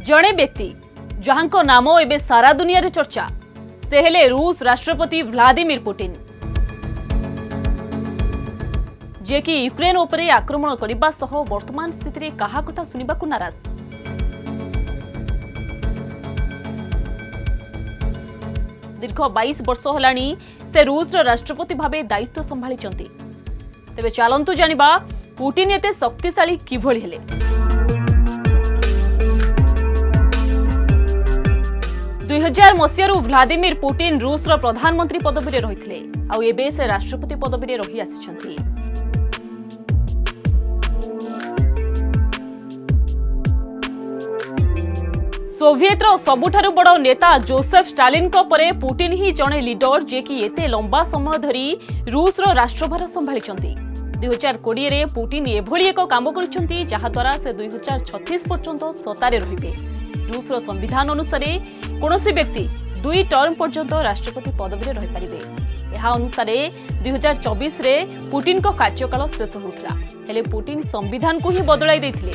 जड़े व्यक्ति जहां नाम एवं सारा दुनिया रे चर्चा से हेले रूस राष्ट्रपति व्लादिमीर पुतिन जे कि यूक्रेन उपरे आक्रमण करने सह वर्तमान स्थिति रे कहा कथा सुनिबा को नाराज। दीर्घ 22 वर्ष होलानी से रूस राष्ट्रपति भावे दायित्व संभाली चंती। तेबे चलंतु जानिबा पुतिन एते शक्तिशाली किभଳି हेले। 2000 मसीहारू व्लादिमीर पुतिन रूस प्रधानमंत्री पदवी रही आउ एबे से राष्ट्रपति पदवी रही आसिछंती। सोवियत सबुठारु बड़ नेता जोसेफ स्टालिन को परे पुतिन ही जड़े लीडर जे कि एते लंबा समय धरी रूस राष्ट्रभार संभाली। 2020 रे पुतिन एभली एक काम करछंती जहा द्वारा से 2036 पर्यंत सत्तारे रहिबे। रूस संविधान अनुसार कोनोसी व्यक्ति 2 टर्म पर्यंत राष्ट्रपति पदवी रही पारिबे। यह अनुसार 2024 रे पुतिन को कार्यकाल शेष होउथला। हेले पुतिन संविधान को ही बदलाई दैथिले।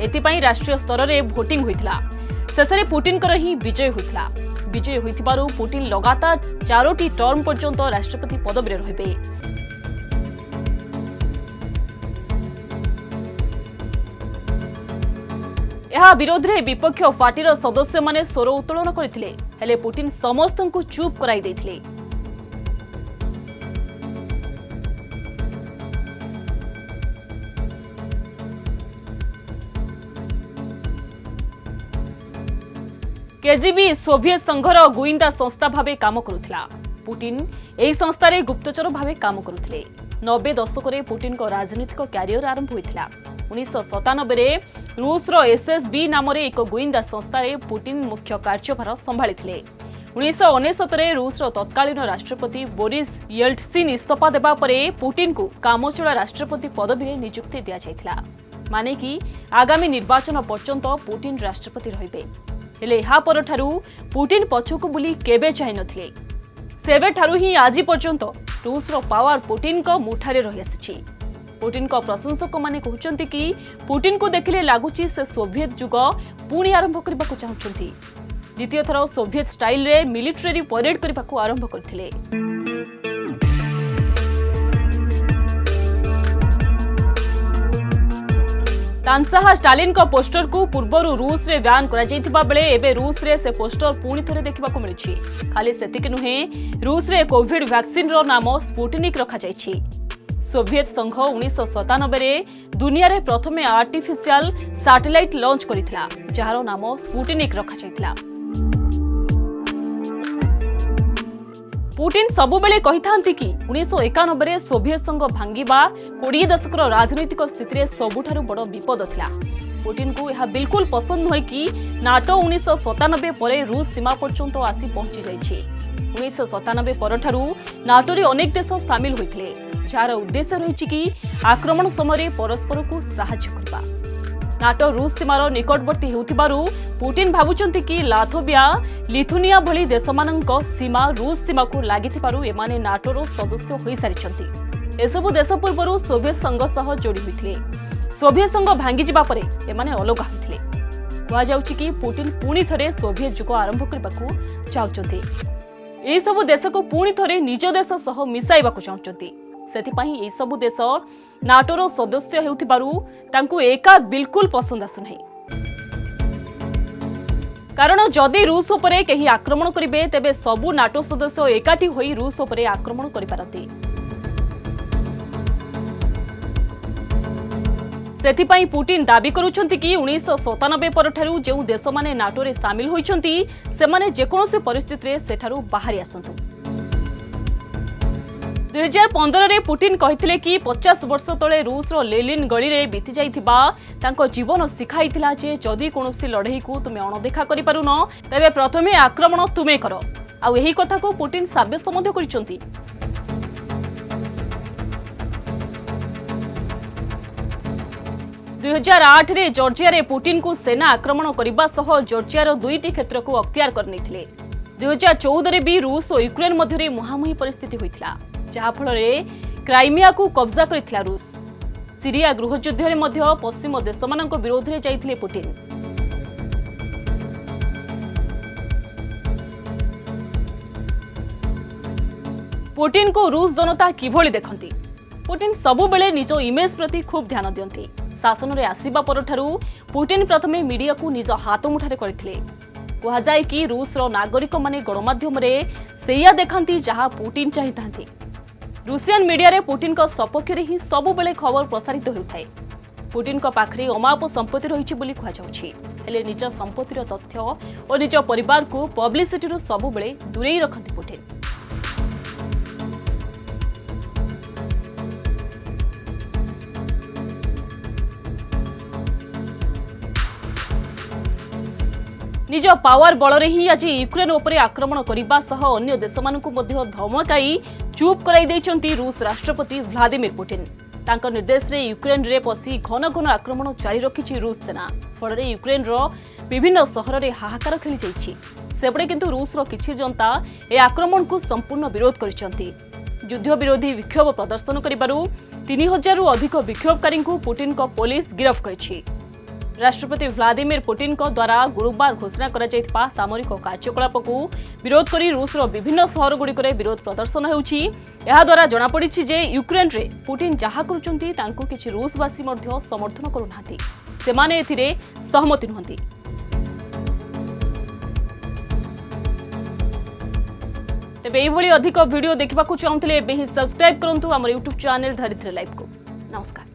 एतिपई राष्ट्रीय स्तर रे वोटिंग होइथला। शेषे पुतिन कर ही विजय होइथला। विजय होइथिबारु पुतिन लगातार 4टी टर्म पर्यंत राष्ट्रपति पदवी रहिबे। यह विरोध में विपक्ष पार्टीर सदस्य माने स्वर उत्तोलन करथिले। हेले पुतिन समस्त को चुप कराई दैथिले। केजीबी सोवियत संघर गुइंदा संस्था भावे काम करुथिला। पुतिन एही संस्था रे गुप्तचर भावे काम करुथिले। 90 दशक रे पुतिन को राजनीतिक कैरियर आरंभ होइथिला। 1997 रे रूस एसएसबी नाम एक गुइंदा संस्था रे पुतिन मुख्य कार्यभार संभाळिथिले। 1969 रे रूस तत्कालीन राष्ट्रपति बोरिस येल्टसिन इस्तीफा देबा परे पुतिन को कामचला राष्ट्रपति पदवी रे नियुक्ति दिया जायथिला। माने कि आगामी निर्वाचन पर्यंत पुतिन राष्ट्रपति रहिबे। हेले हा परठारु पुतिन पछकु बुली केबे चाहि नथिले। सेबे ठारु ही आजि पर्यंत रूस पावर पुतिन को मुठारे रहि आसिछि। पुतिन को प्रशंसक माने कहउचंती कि पुतिन को देखिले लागुची से सोवियत युग पुणी आरंभ करबा को चाहुचंती। द्वितीय थर सोवियत स्टाइल रे मिलिटरी परेड करबा को आरंभ करथिले। तानसाहा स्टालिन को पोस्टर को पूर्वरु रूस रे बैन करा जायथिबा बेले एबे रूस रे से पोस्टर पुणी थरे देखिबा को मिलछि। खाली सेतिक नुहे रूस रे कोविड वैक्सीन रो नाम स्पुटनिक रखा जायछि। सोवियत संघ 1997 रे दुनिया रे प्रथमे आर्टिफिशियल सैटेलाइट लॉन्च करितला जहारो नाम स्पुटनिक रखा जायतिला। पुतिन सबु बेले कहिथांती कि 1991 रे सोवियत संघ भांगिबा 20 दशकर राजनीतिक स्थिति रे सबुठारु बड़ विपद थिला। पुतिन को यह बिल्कुल पसंद नहै कि नाटो 1997 परे रूस सीमा पर्यंत आसी पहुंची जायछि। 1997 परठारु नाटो रे अनेक देश शामिल होइथिले जार उद्देश्य रहिछि कि आक्रमण समय परस्पर को सहायता करबा। नाटो रूस सीमार निकटवर्ती हेउथिबारु पुतिन भाबुचंती कि लाथोविया लिथुनिया भली देशमानंक सीमा रूस सीमा को लागिथिबारु एमाने नाटोर सदस्य होई सारिछंती। एसबु देश पूर्वरु सोवियत संघ सह जोड़ी होइथिले। सोवियत संघ भांगी जिबा परे एमाने अलग होइथिले। कुआ जाउछि कि पुतिन पुणी थरे सोवियत युग आरंभ करबाकू चाहुचंती। एही सबु देश को पुणी थरे निज देश सह मिसाइबाकू चाहुचंती। सेथिपाई एही सबु देश नाटोर सदस्य हेउथिबारु तांकु एका बिल्कुल पसंद आसु नाही। कारण जदि रूस उपरे केही आक्रमण करिबे तेबे सबु नाटो सदस्य एकाठी होई रूस उपरे आक्रमण करि पारती। सेथिपाई पुतिन दाबी करूछंती कि 1997 परठारु जेउ देश माने नाटो रे शामिल होइछंती सेमाने जेकोनोसी परिस्थिति रे सेठारु बाहरी आसंतु। 2015 रे पुतिन कहिथिले कि 50 वर्ष तले रूस लेलिन गली रे बीती जाइथिबा तांको जीवन सिखाइथिला जे जदि कोनोसी लढेई को तुमे अणदेखा करि पारुनो तबे प्रथमे आक्रमण तुमे करो। आ एही कथा को पुतिन साब्यस्त मध्ये करिसंती। दुई 2008 रे जॉर्जिया रे पुतिन को सेना आक्रमण करबा सह जॉर्जियार 2टी क्षेत्र को अख्तियार करनेथिले। 2014 रे भी रूस और यूक्रेन मध्य मुहांमुही परिस्थिति होइथिला जहा फल क्राइमिया को कब्जा करिथिला रूस। सीरिया गृहयुद्ध में पश्चिम देश मान विरोध में जाइथिले पुतिन। पुटिन को रूस जनता किभଳି देखंती? पुटिन सबुबेले निज इमेज प्रति खूब ध्यान दियंती। शासन रे आसीबा परठारु पुटिन प्रथमे मीडिया को निज हाथ मुठारे करथिले। कहा जाय कि रूस रो नागरिक माने गणमाध्यम रे सेया देखंती जहा पुटिन चाहितांती। रूसियन मीडिया रे पुटिन को सपक्ष रे ही सबुबेले खबर प्रसारित होउथाय। पुटिन को पाखरे अमाप संपत्ति रहिछि बोली कहा जाउछि। हेले निज संपत्तिर तथ्य और निज परिवार को पब्लिसिटी रो सबुबेले दूरेई रखंती पुटिन। निज पावर बल ही आज यूक्रेन उपरे आक्रमण करने सह अन्य देशमानकु मध्य धमकाई चुप कराई देइचंती रूस राष्ट्रपति व्लादिमीर पुटिन। तांकर निर्देश रे यूक्रेन रे पसी घन घन आक्रमण जारी रखिछि रूस सेना। फଳରେ यूक्रेन रो विभिन्न सहर रे हाहाकार खेली जाइछि। सेपटे किंतु रूस रो किछि जनता ए आक्रमण को संपूर्ण विरोध करिसंती। युद्ध विरोधी विक्षोभ प्रदर्शन करिबारु 3000 रु अधिक विक्षोभकारी को पुटिन को पुलिस गिरफ्त करिछि। राष्ट्रपति व्लादिमीर पुटिन को द्वारा गुरुवार घोषणा करा जायतिबा सामरिक कार्यकलाप को विरोध करी रूस रो विभिन्न सहर गुड़िक विरोध प्रदर्शन होउछि। एहा द्वारा जणा पड़िछि जे यूक्रेन रे पुटिन जहा करूचंती तांको किछि रूसवासी मध्य समर्थन करूनाथि। सेमाने एथिरे सहमति नहंती। तेबे एभली अधिक वीडियो देखिबाकू चाहूतिले एबे ही सब्सक्राइब करंतु हमर YouTube चैनल धरित्री लाइव को। नमस्कार।